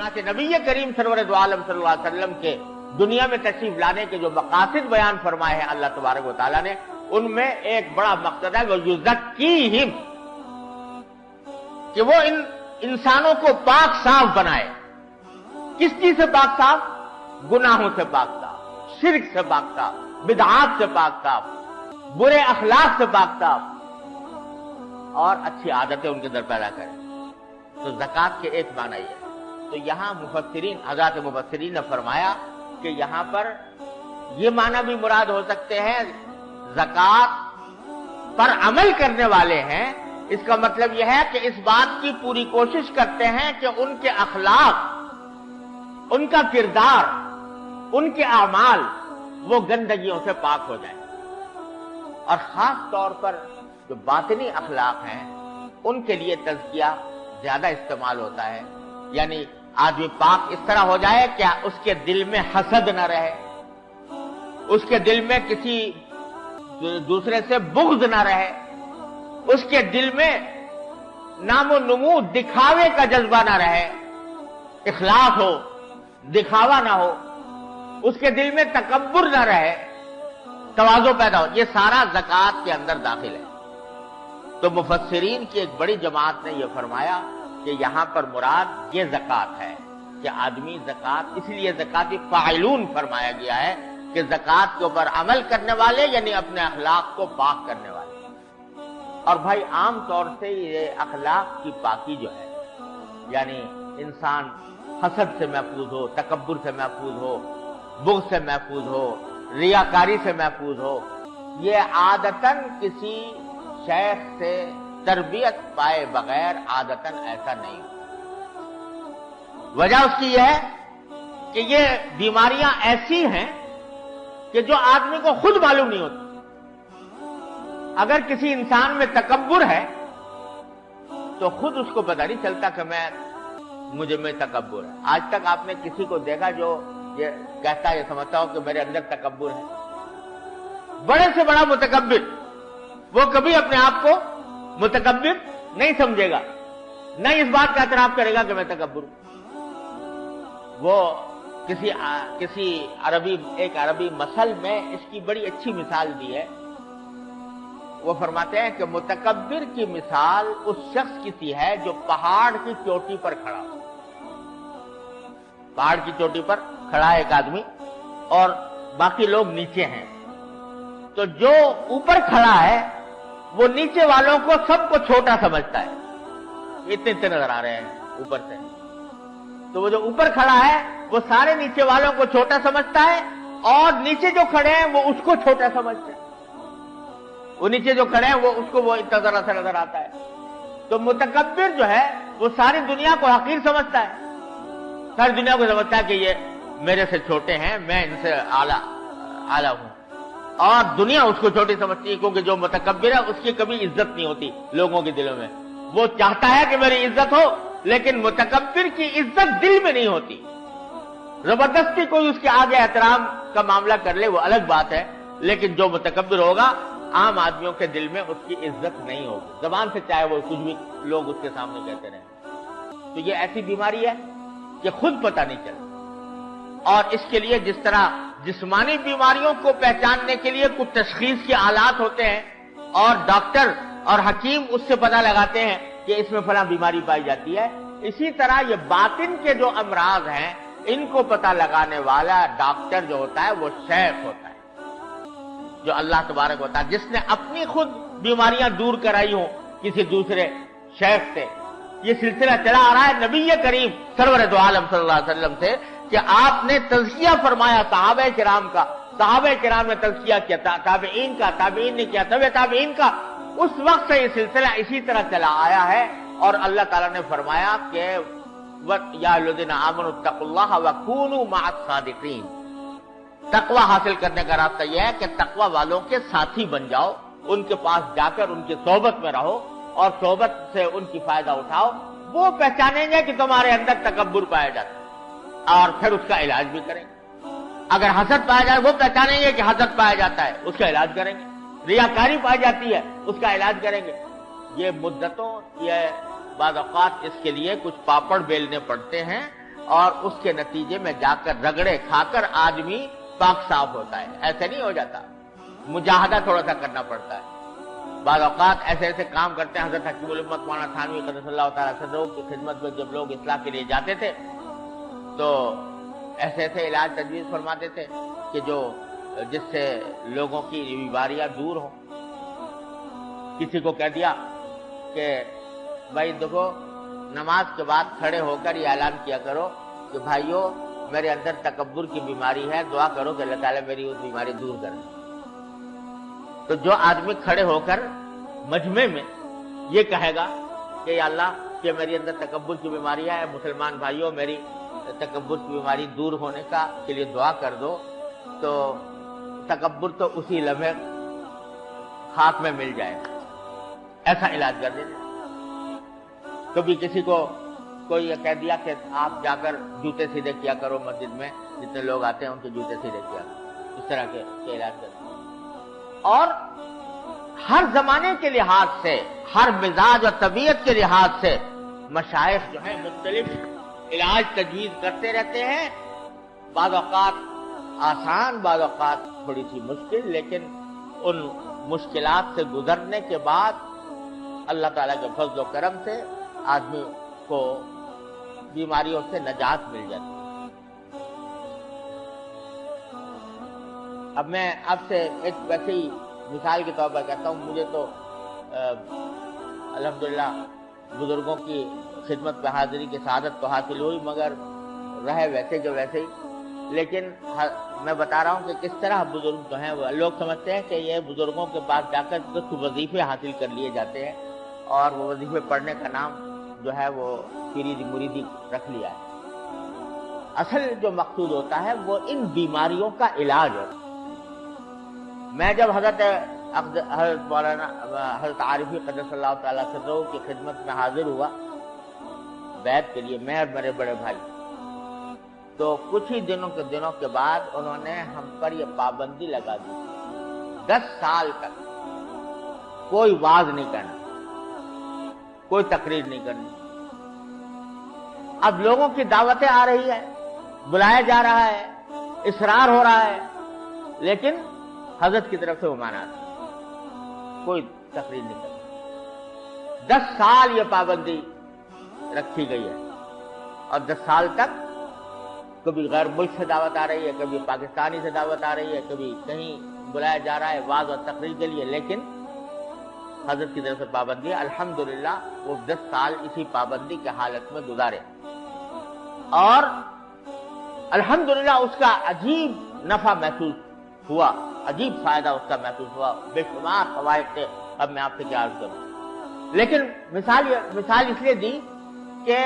چنانچہ نبی کریم سرور دو عالم صلی اللہ علیہ وسلم کے دنیا میں تشریف لانے کے جو مقاصد بیان فرمائے ہیں اللہ تبارک و تعالیٰ نے، ان میں ایک بڑا مقصد ہے وہ یزکیہم، کہ وہ ان انسانوں کو پاک صاف بنائے۔ کس چیز سے پاک صاف؟ گناہوں سے پاک صاف، شرک سے پاک صاف، بدعات سے پاک صاف، برے اخلاق سے پاک صاف، اور اچھی عادتیں ان کے اندر پیدا کریں۔ تو زکوٰۃ کے ایک معنی یہ ہے۔ تو یہاں مفسرین، حضرات مفسرین نے فرمایا کہ یہاں پر یہ معنی بھی مراد ہو سکتے ہیں، زکوٰۃ پر عمل کرنے والے ہیں، اس کا مطلب یہ ہے کہ اس بات کی پوری کوشش کرتے ہیں کہ ان کے اخلاق، ان کا کردار، ان کے اعمال وہ گندگیوں سے پاک ہو جائیں، اور خاص طور پر جو باطنی اخلاق ہیں ان کے لیے تزکیہ زیادہ استعمال ہوتا ہے۔ یعنی آدمی پاک اس طرح ہو جائے کہ اس کے دل میں حسد نہ رہے، اس کے دل میں کسی دوسرے سے بغض نہ رہے، اس کے دل میں نام و نمود دکھاوے کا جذبہ نہ رہے، اخلاص ہو، دکھاوا نہ ہو، اس کے دل میں تکبر نہ رہے، تواضع پیدا ہو، یہ سارا زکوٰۃ کے اندر داخل ہے۔ تو مفسرین کی ایک بڑی جماعت نے یہ فرمایا کہ یہاں پر مراد یہ زکوٰۃ ہے کہ آدمی زکوٰۃ، اس لیے زکاتی فاعلون فرمایا گیا ہے کہ زکوٰۃ کے اوپر عمل کرنے والے، یعنی اپنے اخلاق کو پاک کرنے والے۔ اور بھائی عام طور سے یہ اخلاق کی پاکی جو ہے، یعنی انسان حسد سے محفوظ ہو، تکبر سے محفوظ ہو، بغض سے محفوظ ہو، ریاکاری سے محفوظ ہو، یہ عادتاً کسی شیخ سے تربیت پائے بغیر عادتاً ایسا نہیں ہو۔ وجہ اس کی یہ ہے کہ یہ بیماریاں ایسی ہیں کہ جو آدمی کو خود معلوم نہیں ہوتی۔ اگر کسی انسان میں تکبر ہے تو خود اس کو پتہ نہیں چلتا کہ مجھے میں تکبر ہے۔ آج تک آپ نے کسی کو دیکھا جو یہ کہتا ہے، یہ سمجھتا ہو کہ میرے اندر تکبر ہے؟ بڑے سے بڑا متکبر وہ کبھی اپنے آپ کو متکبر نہیں سمجھے گا، نہ اس بات کا اعتراف کرے گا کہ میں تکبر ہوں۔ وہ کسی ایک عربی مثل میں اس کی بڑی اچھی مثال دی ہے۔ وہ فرماتے ہیں کہ متکبر کی مثال اس شخص کی سی ہے جو پہاڑ کی چوٹی پر کھڑا ہو۔ پہاڑ کی چوٹی پر کھڑا ہے ایک آدمی اور باقی لوگ نیچے ہیں، تو جو اوپر کھڑا ہے وہ نیچے والوں کو سب کو چھوٹا سمجھتا ہے، اتنے نظر آ رہے ہیں اوپر سے، تو وہ جو اوپر کھڑا ہے وہ سارے نیچے والوں کو چھوٹا سمجھتا ہے، اور نیچے جو کھڑے ہیں وہ اس کو چھوٹا سمجھتے ہیں۔ وہ نیچے جو کھڑے ہیں وہ اس کو وہ اتنا ذرا سا نظر آتا ہے۔ تو متکبر جو ہے وہ ساری دنیا کو حقیر سمجھتا ہے، ساری دنیا کو سمجھتا ہے کہ یہ میرے سے چھوٹے ہیں، میں ان سے اعلیٰ ہوں، اور دنیا اس کو چھوٹی سمجھتی ہے، کیونکہ جو متکبر ہے اس کی کبھی عزت نہیں ہوتی لوگوں کے دلوں میں۔ وہ چاہتا ہے کہ میری عزت ہو، لیکن متکبر کی عزت دل میں نہیں ہوتی۔ زبردستی کوئی اس کے آگے احترام کا معاملہ کر لے وہ الگ بات ہے، لیکن جو متکبر ہوگا عام آدمیوں کے دل میں اس کی عزت نہیں ہوگی، زبان سے چاہے وہ کچھ بھی لوگ اس کے سامنے کہتے رہیں۔ تو یہ ایسی بیماری ہے کہ خود پتہ نہیں چلتا۔ اور اس کے لیے جس طرح جسمانی بیماریوں کو پہچاننے کے لیے کچھ تشخیص کے آلات ہوتے ہیں اور ڈاکٹر اور حکیم اس سے پتہ لگاتے ہیں کہ اس میں فلاں بیماری پائی جاتی ہے، اسی طرح یہ باطن کے جو امراض ہیں ان کو پتہ لگانے والا ڈاکٹر جو ہوتا ہے وہ شیخ ہوتا ہے، جو اللہ تبارک ہوتا ہے، جس نے اپنی خود بیماریاں دور کرائی ہوں کسی دوسرے شیخ سے۔ یہ سلسلہ چلا آ رہا ہے نبی کریم سرور دو عالم صلی اللہ علیہ وسلم سے کہ آپ نے تزکیہ فرمایا صحابہ کرام کا، صحابہ کرام نے تزکیہ کیا، تابعین کا، تابعین نے کیا، تابعین کا، اس وقت سے یہ سلسلہ اسی طرح چلا آیا ہے۔ اور اللہ تعالیٰ نے فرمایا کہ یا الذین آمنوا اتقوا اللہ وکونوا مع الصادقین، تقوی حاصل کرنے کا راستہ یہ ہے کہ تقوی والوں کے ساتھی بن جاؤ، ان کے پاس جا کر ان کی صحبت میں رہو اور صحبت سے ان کی فائدہ اٹھاؤ۔ وہ پہچانیں گے کہ تمہارے اندر تکبر پایا جاتا ہے اور پھر اس کا علاج بھی کریں گے۔ اگر حسد پایا جائے وہ پہچانیں گے کہ حسد پایا جاتا ہے، اس کا علاج کریں گے۔ ریاکاری پائی جاتی ہے، اس کا علاج کریں گے۔ یہ مدتوں، یہ بعض اوقات اس کے لیے کچھ پاپڑ بیلنے پڑتے ہیں اور اس کے نتیجے میں جا کر رگڑے کھا کر آدمی پاک صاف ہوتا ہے. ایسے نہیں ہو جاتا, مجاہدہ تھوڑا سا کرنا پڑتا ہے. بعض اوقات ایسے ایسے کام کرتے ہیں. حضرت حکیم الامت مولانا تھانوی قدس اللہ تعالیٰ صدرہ کی خدمت میں جب لوگ اصلاح کے لیے جاتے تھے تو ایسے ایسے علاج تجویز فرماتے تھے کہ جس سے لوگوں کی بیماریاں دور ہوں. کسی کو کہہ دیا کہ بھائی دیکھو, نماز کے بعد کھڑے ہو کر یہ اعلان کیا کرو کہ بھائیو میرے اندر تکبر کی بیماری ہے, دعا کرو کہ اللہ تعالیٰ میری اس بیماری دور کرے. تو جو آدمی کھڑے ہو کر مجمع میں یہ کہے گا کہ یا اللہ کہ میری اندر تکبر کی بیماری ہے, مسلمان بھائیوں میری تکبر کی بیماری دور ہونے کے لیے دعا کر دو, تو تکبر تو اسی لمحے خاک میں مل جائے گا. ایسا علاج کر دیتے. کبھی کسی کو کوئی یہ کہہ دیا کہ آپ جا کر جوتے سیدھے کیا کرو, مسجد میں جتنے لوگ آتے ہیں ان کے جوتے سیدھے کیا کرو. اس طرح کے علاج کرتے ہیں. اور ہر زمانے کے لحاظ سے, ہر مزاج اور طبیعت کے لحاظ سے مشائخ جو ہیں مختلف علاج تجویز کرتے رہتے ہیں. بعض اوقات آسان, بعض اوقات تھوڑی سی مشکل, لیکن ان مشکلات سے گزرنے کے بعد اللہ تعالیٰ کے فضل و کرم سے آدمی کو بیماریوں سے نجات مل جاتی ہے. اب میں آپ سے ایک ویسے ہی مثال کے طور پر کہتا ہوں, مجھے تو الحمدللہ بزرگوں کی خدمت پہ حاضری کی سعادت تو حاصل ہوئی, مگر رہے ویسے جو ویسے ہی. لیکن میں بتا رہا ہوں کہ کس طرح بزرگ جو ہیں, وہ لوگ سمجھتے ہیں کہ یہ بزرگوں کے پاس جا کر کچھ وظیفے حاصل کر لیے جاتے ہیں اور وہ وظیفے پڑھنے کا نام جو ہے وہ پیری مریدی رکھ لیا ہے. اصل جو مقصود ہوتا ہے وہ ان بیماریوں کا علاج ہے. میں جب حضرت مولانا حضرت عارفی قدس اللہ تعالیٰ صدرہ کی خدمت میں حاضر ہوا بیعت کے لیے, میں اور میرے بڑے بھائی, تو کچھ ہی دنوں کے بعد انہوں نے ہم پر یہ پابندی لگا دی 10 سال تک کوئی وعظ نہیں کرنا, کوئی تقریر نہیں کرنی. اب لوگوں کی دعوتیں آ رہی ہے, بلایا جا رہا ہے, اصرار ہو رہا ہے, لیکن حضرت کی طرف سے وہ مانا تھا کوئی تقریر نہیں کرنی. 10 سال یہ پابندی رکھی گئی ہے, اور 10 سال تک کبھی غیر ملک سے دعوت آ رہی ہے, کبھی پاکستانی سے دعوت آ رہی ہے, کبھی کہیں بلایا جا رہا ہے وعظ اور تقریر کے لیے, لیکن حضرت کی طرف سے پابندی. الحمدللہ وہ 10 سال اسی پابندی کے حالت میں گزارے, اور الحمدللہ اس کا عجیب نفع محسوس ہوا, عجیب فائدہ اس کا محسوس ہوا, بے شمار فوائد تھے. اب میں آپ سے کیا عرض کروں, لیکن مثال اس لیے دی کہ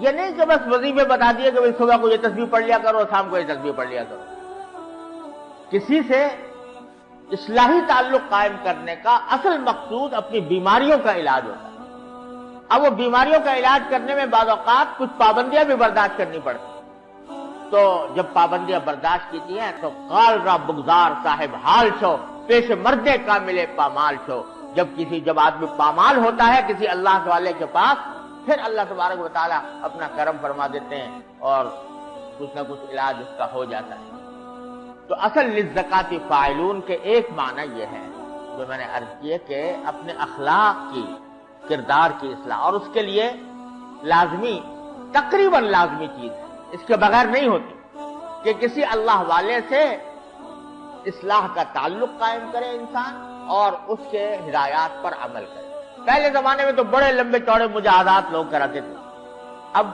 یہ نہیں کہ بس وظیفے بتا دیے کہ صبح کو یہ تسبیح پڑھ لیا کرو, شام کو یہ تسبیح پڑھ لیا کرو. کسی سے اصلاحی تعلق قائم کرنے کا اصل مقصود اپنی بیماریوں کا علاج ہوتا ہے. اب وہ بیماریوں کا علاج کرنے میں بعض اوقات کچھ پابندیاں بھی برداشت کرنی پڑتی. تو جب پابندیاں برداشت کیتی ہیں تو قال را بگزار صاحب حال چھو, پیش مردے کا ملے پامال چھو. جب آدمی پامال ہوتا ہے کسی اللہ والے کے پاس, پھر اللہ تبارک و تعالیٰ اپنا کرم فرما دیتے ہیں اور کچھ نہ کچھ علاج اس کا ہو جاتا ہے. تو اصل للزکاۃ فاعلون کے ایک معنی یہ ہے جو میں نے عرض کیے کہ اپنے اخلاق کی, کردار کی اصلاح, اور اس کے لیے لازمی, تقریباً لازمی چیز ہے, اس کے بغیر نہیں ہوتی, کہ کسی اللہ والے سے اصلاح کا تعلق قائم کرے انسان اور اس کے ہدایات پر عمل کرے. پہلے زمانے میں تو بڑے لمبے چوڑے مجاہدات لوگ کراتے تھے, اب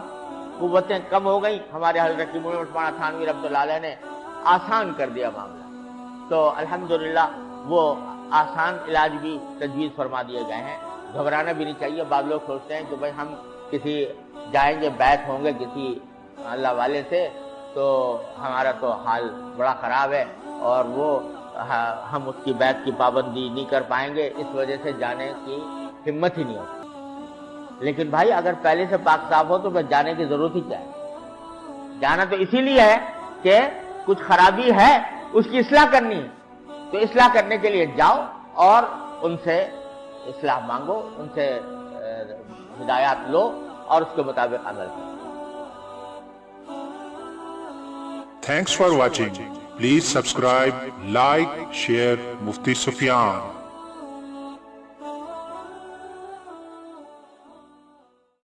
قوتیں کم ہو گئی. ہمارے حضرت مولانا تھانوی رحمۃ اللہ علیہ نے آسان کر دیا معاملہ, تو الحمدللہ وہ آسان علاج بھی تجویز فرما دیے گئے ہیں. گھبرانا بھی نہیں چاہیے. بعض لوگ سوچتے ہیں کہ بھائی ہم کسی جائیں گے, بیعت ہوں گے کسی اللہ والے سے, تو ہمارا تو حال بڑا خراب ہے اور وہ ہم اس کی بیعت کی پابندی نہیں کر پائیں گے, اس وجہ سے جانے کی ہمت ہی نہیں ہوتی. لیکن بھائی اگر پہلے سے پاک صاف ہو تو پھر جانے کی ضرورت ہی کیا ہے؟ جانا تو اسی لیے ہے کہ کچھ خرابی ہے, اس کی اصلاح کرنی ہے. تو اصلاح کرنے کے لیے جاؤ اور ان سے اصلاح مانگو, ان سے ہدایات لو اور اس کے مطابق عمل کرو. Thanks for watching. Please subscribe, like, share Mufti Sufyan.